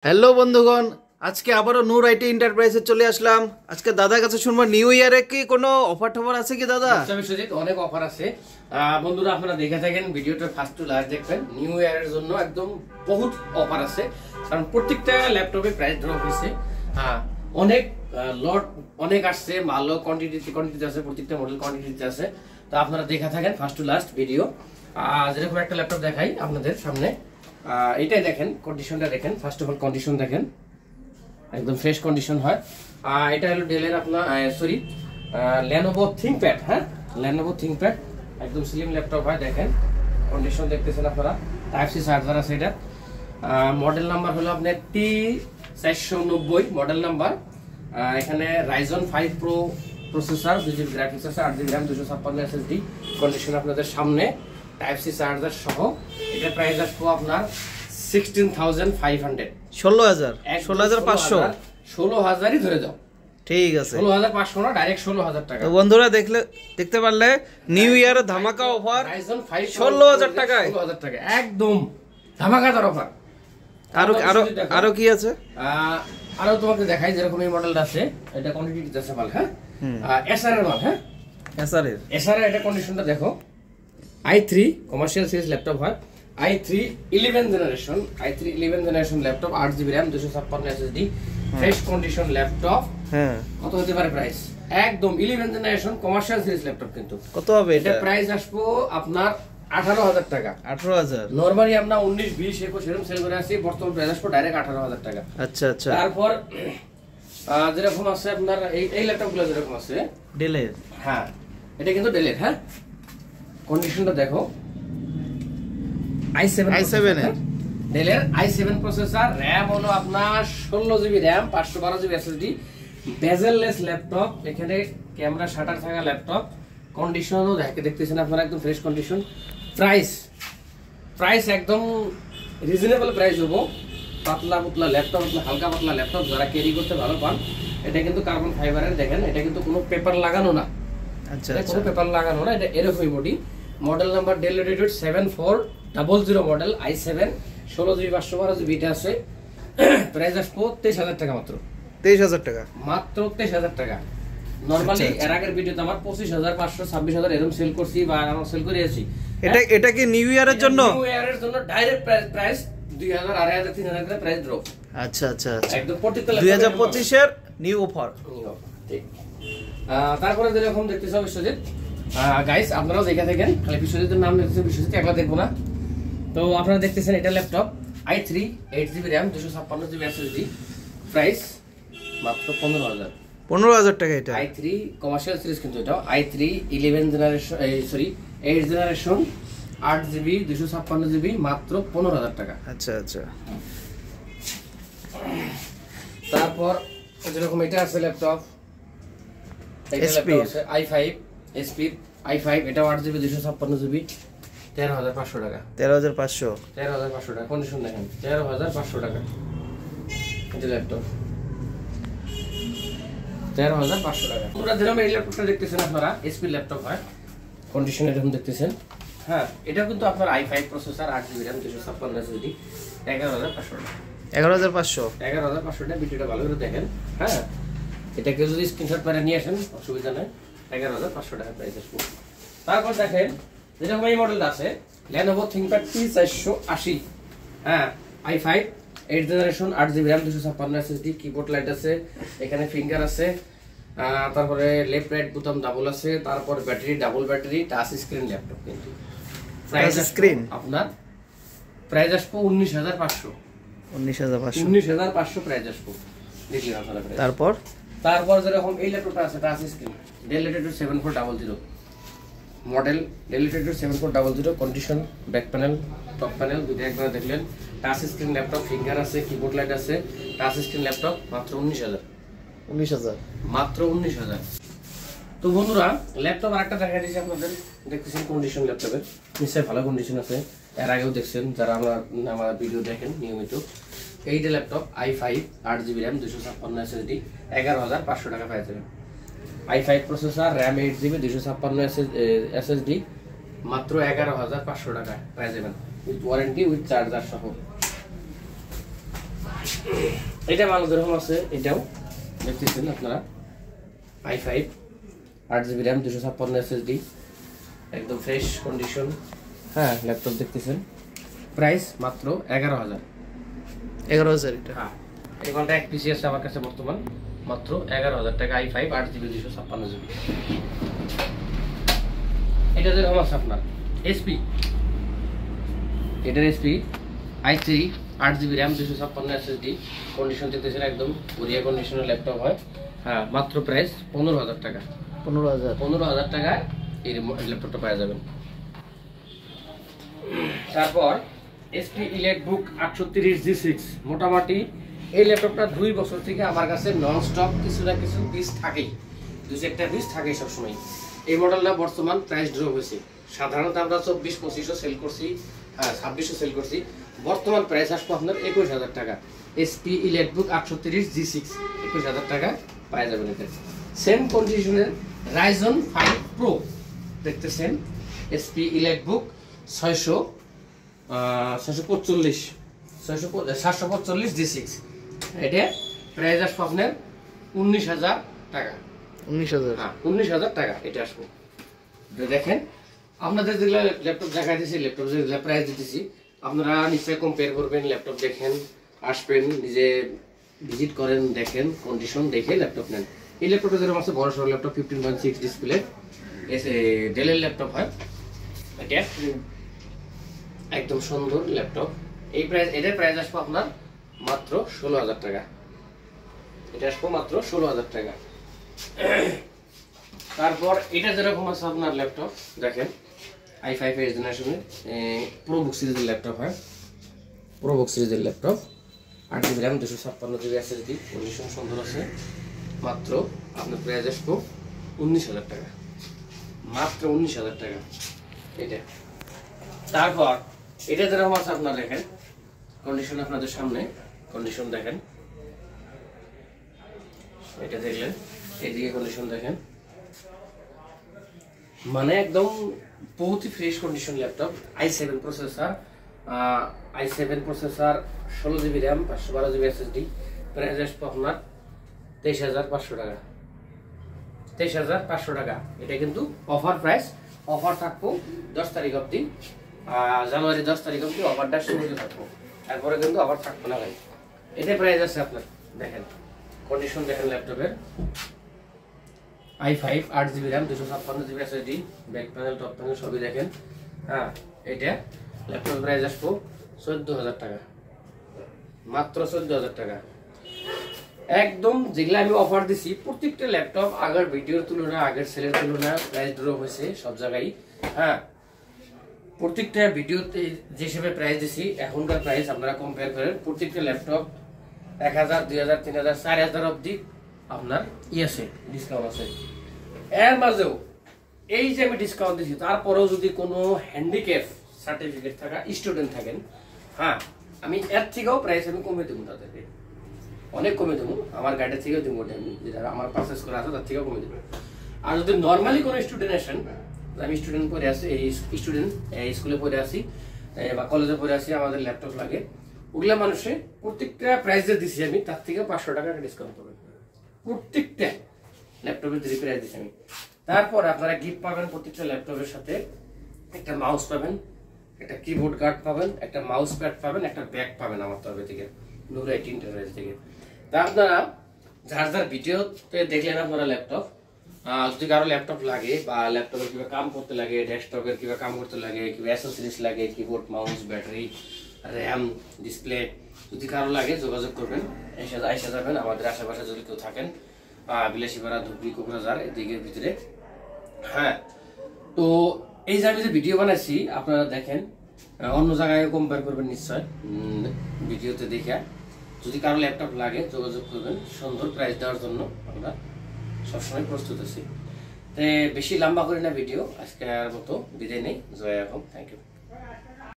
Hello বন্ধুগণ, আজকে আবারও নূর আইটি এন্টারপ্রাইজে চলে আসলাম। আজকে দাদার কাছে শুনবো নিউ ইয়ারে কি কোনো অফার টফার আছে কি দাদা? বিশ্বজিৎ, অনেক অফার আছে বন্ধুরা, আপনারা দেখে থাকেন ভিডিওটা ফার্স্ট টু লাস্ট দেখবেন। নিউ ইয়ারের জন্য একদম বহুত অফার আছে, কারণ প্রত্যেকটা ল্যাপটপে প্রাইস ড্রপ হয়েছে। অনেক লট অনেক আসছে, ভালো কোয়ান্টিটিতে আছে, প্রত্যেকটা মডেল কোয়ান্টিটিতে আছে। তো আপনারা দেখে থাকেন ফার্স্ট টু লাস্ট ভিডিও। যেরকম একটা ল্যাপটপ দেখাই আপনাদের সামনে, এটাই দেখেন, কন্ডিশনটা দেখেন। ফার্স্ট অফ অল কন্ডিশন দেখেন, একদম ফ্রেশ কন্ডিশন হয়। এটা হলো ডেলের আপনার লেনোভো থিংকপ্যাড। হ্যাঁ, লেনোভো থিংকপ্যাড একদম স্লিম ল্যাপটপ হয়। দেখেন কন্ডিশন দেখতেছেন আপনারা। টাইপ সি চার্জার আছে। এটা মডেল নাম্বার হলো আপনার T490 মডেল নাম্বার। এখানে Ryzen 5 pro processor, 2GB graphics আছে, 8GB RAM, 256 SSD। কন্ডিশন আপনাদের সামনে, টাইপ সি চার্জার সহ। এটা প্রাইস আসবে আপনার 16,500, 16,500, 16,000ই ধরে দাও। ঠিক আছে, 16,500 না, ডাইরেক্ট 16,000 টাকা। তো বন্ধুরা দেখতে পারলে নিউ ইয়ার ধামাকা অফার রাইজন 5 16,000 টাকায়, 16,000 টাকা একদম ধামাকাদার অফার। আরো কি আছে? আরো তোমাকে দেখাই, যেরকম এই মডেলটা আছে, এটা কোয়ান্টিটি আছে মাল। হ্যাঁ, এসআর এর মাল। হ্যাঁ, এসআর এর এটা কন্ডিশনটা দেখো। i3 কমার্শিয়াল সিরিজ ল্যাপটপ হয়। i3 11 generation laptop, 8GB RAM, 256 SSD, fresh condition laptop. হ্যাঁ, কত হতে পারে প্রাইস? একদম 11 জেনারেশন কমার্শিয়াল সিরিজ ল্যাপটপ। কিন্তু কত হবে এটা? প্রাইস আসবো আপনার 18,000 টাকা। 18,000। নরমালি আমরা 19, 20, 21 এরকম সেল করে আসি, বর্তমান প্রাইস আসবো ডাইরেক্ট 18,000 টাকা। আচ্ছা আচ্ছা। তারপর যেরকম আছে আপনার এই ল্যাপটপগুলো যেরকম আছে ডেলের। হ্যাঁ, এটা কিন্তু ডেলের। হ্যাঁ, কন্ডিশনটা দেখো। i7 এর ডেলের i7 প্রসেসর, র‍্যাম হলো আপনার 16GB RAM, 512GB SSD, bezel-less laptop. এখানে ক্যামেরা শাটার থাকা ল্যাপটপ। কন্ডিশনও দেখতেছেন আপনারা, একদম ফ্রেশ কন্ডিশন। প্রাইস একদম রিজনেবল প্রাইস হবো। পাতলা ল্যাপটপ, হালকা পাতলা ল্যাপটপ, যারা ক্যারি করতে ভালো পান। এটা কিন্তু কার্বন ফাইবারের। দেখেন, এটা কিন্তু কোনো পেপার লাগানো না। আচ্ছা, কোনো পেপার লাগানো না, এটা এরকমই body. Model number Dell Latitude 7400 model, i7, 16GB 512GB এটা আছে। প্রাইস আসবো 23,000 টাকা মাত্র। 23,000 টাকা মাত্র 23,000 টাকা। নরমালি এর আগের ভিডিওতে আমার 25,500, 26,000 এরকম সেল করছি বা আমরা সেল করে আছি। এটা কি নিউ ইয়ারের জন্য? নিউ ইয়ারের জন্য ডাইরেক্ট প্রাইস 2,000, 2,500, 3,000 করে প্রাইস ড্রপ। আচ্ছা আচ্ছা, একদম প্রত্যেকটা 2025 এর নিউ অফার। ঠিক। তারপরে যেরকম দেখতেছ বিশ্বজিৎ, গাইস আপনারাও দেখে থাকেন, খালি বিশ্বজিতের নাম লিখতেছে, বিশ্বজিৎ একলা দেখবো না। তো আপনারা দেখতেছেন এটা laptop i3, 8GB RAM, 256GB SSD, price মাত্র 15,000 টাকা। এটা i3 কমার্শিয়াল সিরিজ, কিন্তু এটা i3 11 generation, 8 generation, 8GB, 256GB, মাত্র 15,000 টাকা। আচ্ছা আচ্ছা। তারপর যেরকম এটা আছে ল্যাপটপ, i5 এটা 8GB, 256GB, 13,500 টাকা। 13,500 টাকা। কন্ডিশন দেখেন, 13,500 টাকা। এটা ল্যাপটপ 13,500 টাকা। পুরো যেরকম এই ল্যাপটপটা দেখতেছেন আপনারা, HP ল্যাপটপ হয়। কন্ডিশন এরকম দেখতেছেন। হ্যাঁ, এটা কিন্তু আপনার i5 processor, 8GB RAM, 256 SSD, 11,500 টাকা। 11,500 টাকা। ভিডিওটা ভালো করে দেখেন। হ্যাঁ, এটাকে যদি স্ক্রিনশট করে নিয়ে আসেন, অসুবিধা নেই। 11,500 টাকা প্রাইস আসবে। তারপর দেখেন যেরকম এই মডেলটা আছে, Lenovo ThinkPad T480। হ্যাঁ, i5 8 generation, 8GB RAM, 256 SSD, keyboard light আছে, এখানে ফিঙ্গার আছে, তারপরে লেফট রাইট বোতাম ডাবল আছে, তারপর battery double battery, touch screen laptop. কিন্তু প্রাইস স্ক্রিন আপনার প্রাইস আসবে 19,500। 19,500 প্রাইস আসবে। দেখলেন আপনারা। তারপর যেরকম এই ল্যাপটপটা আছে, touch screen, Dell Latitude 7400 model, Dell Latitude 7400, condition, back panel, top panel দুটো একবার দেখলেন। টাচ স্ক্রিন ল্যাপটপ, ফিঙ্গার আছে, কিবোর্ড লাইট আছে, টাচ স্ক্রিন ল্যাপটপ, মাত্র 19,000। মাত্র 19,000। তো বন্ধুরা, ল্যাপটপ আরেকটা দেখা দিয়েছি আপনাদের, দেখতেছেন কন্ডিশন ল্যাপটপের, নিশ্চয়ই ভালো কন্ডিশন আছে। এর আগেও দেখছেন যারা আমার ভিডিও দেখেন নিয়মিত। এইটা laptop i5, 8GB RAM, 256 SSD, 11,500 টাকা পেয়ে যাবেন। i5 processor, RAM 8GB, 256 SSD, মাত্র 11,500 টাকা পেয়ে যাবেন, উইথ ওয়ারেন্টি, উইথ চার্জার সহ। এটা ভালো যেরকম আছে, এটাও দেখতেছেন আপনারা i5 8GB RAM 256 SSD, একদম ফ্রেশ কন্ডিশন। হ্যাঁ, ল্যাপটপ দেখতেছেন, প্রাইস মাত্র 11,000। 11,000 এটা? হ্যাঁ, এই ঘন্টা এক পিসি আছে আমার কাছে বর্তমান মাত্র 11,000 টাকা, i5 8GB 256GB। এটা যেরকম আছে আপনার SP, এটার SP i3 8GB RAM 256 SSD, condition দেখতেছেন একদম বড়িয়া কন্ডিশনের ল্যাপটপ হয়। হ্যাঁ, মাত্র প্রাইস 15,000 টাকা। 15,000 টাকায় এই ল্যাপটপটা পাওয়া যাবেন। তারপর HP EliteBook 830G6, মোটামুটি এই ল্যাপটপটা 2 বছর থেকে আমার কাছে নন স্টপ কিছু না কিছু পিস থাকেই, 2-1টা পিস থাকেই সবসময়। এই মডেলটা বর্তমান প্রাইস ড্রপ হয়েছে। সাধারণত আমরা 24-25 সেল করছি, হ্যাঁ 26 সেল করছি। বর্তমান প্রাইস আসবে আপনার 21,000 টাকা। HP EliteBook 830G6 21,000 টাকা পাওয়া যাবেন। এটা সেম কন্ডিশনের Ryzen 5 Pro দেখতেছেন, HP EliteBook 745 G6, এটা প্রাইস আসবে আপনার 19,000 টাকা। 19,000? হ্যাঁ, 19,000 টাকা এটা আসবে। দেখেন আপনাদের যেগুলো ল্যাপটপ দেখা দিয়েছি, ল্যাপটপ যেগুলো প্রাইস দিতেছি, আপনারা নিশ্চয়ই কম্পেয়ার করবেন, ল্যাপটপ দেখেন, আসবেন, নিজে ভিজিট করেন, দেখেন, কন্ডিশন দেখে ল্যাপটপ নেন। এই ল্যাপটপটা যেরকম আছে বড় সড়ো ল্যাপটপ, 15.6 ডিসপ্লে, ডেলের ল্যাপটপ হয় এটা, একদম সুন্দর ল্যাপটপ। এই প্রাইস, এটার প্রাইস আসবে আপনার মাত্র 16,000 টাকা। এটা আসবে মাত্র 16,000 টাকা। তারপর এটা যেরকম আছে আপনার ল্যাপটপ দেখেন, i5 এর জেনারেশনের প্রোবুক সিরিজের ল্যাপটপ হয়, প্রোবুক সিরিজের laptop, 8GB RAM 256GB SSD, condition সুন্দর আছে। মাত্র আপনার প্রাইস আসবে 19,000 টাকা, মাত্র 19,000 টাকা এটা। তারপর এটা যেরকম আছে আপনার দেখেন, কন্ডিশন আপনাদের সামনে, কন্ডিশন দেখেন, এটা দেখলেন, এইদিকে কন্ডিশন দেখেন, মানে একদম বহুত fresh condition laptop. i7 processor, i7 processor, 16GB RAM 512GB SSD, price আসবে আপনার 23,500 টাকা। 23,500 টাকা। এটা কিন্তু অফার প্রাইস, অফার থাকবো 10 তারিখ অবধি, জানুয়ারি 10 তারিখ অবধি অফারটা শুরু থাকবো, তারপরে কিন্তু অফার থাকবো না ভাই। এটা প্রাইস আছে আপনার দেখেন, কন্ডিশন দেখেন ল্যাপটপের, i5 8GB RAM 256GB SSD, back panel, top panel সবই দেখেন। হ্যাঁ, এটা ল্যাপটপের প্রাইস আসবো 14,000 টাকা, মাত্র 14,000 টাকা। একদম যেগুলো আমি অফার দিছি প্রত্যেকটা ল্যাপটপ আগের ভিডিওর তুলনায়, আগের সেলের তুলনায় প্রাইস ড্রপ হয়েছে সব জায়গায়। হ্যাঁ, প্রত্যেকটা ভিডিওতে যে হিসেবে প্রাইস দিছি এখনকার প্রাইস আপনারা কম্পেয়ার করেন। প্রত্যেকটা ল্যাপটপ 1,000, 2,000, 3,000, 4,000 অবধি আপনার আছে, ডিসকাউন্ট আছে। এর মাঝেও এই যে আমি ডিসকাউন্ট দিচ্ছি, তারপরেও যদি কোনো হ্যান্ডিক্যাপ সার্টিফিকেট থাকা স্টুডেন্ট থাকেন, হ্যাঁ আমি এর থেকেও প্রাইস আমি কমে দেবো, তাদেরকে অনেক কমে দেবো, আমার গাইডের থেকেও দেবো, আমি যেটা আমার পারচেস করা আছে তার থেকেও কমে দেবো। আর যদি নর্মালি কোনো স্টুডেন্ট আসেন, আমি স্টুডেন্ট পড়ে আসি, এই স্টুডেন্ট স্কুলে পড়ে আসি বা কলেজে পড়ে আসি, আমাদের ল্যাপটপ লাগে, ওগুলা মানুষে প্রত্যেকটা প্রাইস যে দিচ্ছি আমি তার থেকে 500 টাকা ডিসকাউন্ট পাবেন প্রত্যেকটা ল্যাপটপের যে প্রাইস দিচ্ছি আমি। তারপর আপনারা গিফট পাবেন প্রত্যেকটা ল্যাপটপের সাথে, একটা মাউস পাবেন, একটা কিবোর্ড গার্ড পাবেন, একটা মাউস প্যাড পাবেন, একটা ব্যাগ পাবেন আমার তরফ থেকে, নূর আইটি এন্টারপ্রাইজ থেকে। তা আপনারা যার যার ভিডিওতে দেখলেন আপনারা ল্যাপটপ, যদি কারো ল্যাপটপ লাগে বা ল্যাপটপের কিভাবে কাম করতে লাগে, ডেস্কটপের কিভাবে কাম করতে লাগে, কিভাবে অ্যাসেসরিজ লাগে, keyboard, mouse, battery, RAM, display, যদি কারো লাগে যোগাযোগ করবেন, এসে যাবেন আমাদের আশেপাশে যদি কেউ থাকেন, বিলাসীপাড়া, ধুবড়ি, কোকরাঝাড় এদিকের ভিতরে। হ্যাঁ, তো এই যে আমি যে ভিডিও বানাইছি আপনারা দেখেন, অন্য জায়গায় কম্পেয়ার করবেন নিশ্চয় ভিডিওতে দেখে। যদি কারো ল্যাপটপ লাগে যোগাযোগ করবেন, সুন্দর প্রাইস দেওয়ার জন্য আমরা সবসময় প্রস্তুত আছি। তো বেশি লম্বা করি না ভিডিও, আজকের মতো বিদায় নেই। জয় এখন, থ্যাংক ইউ।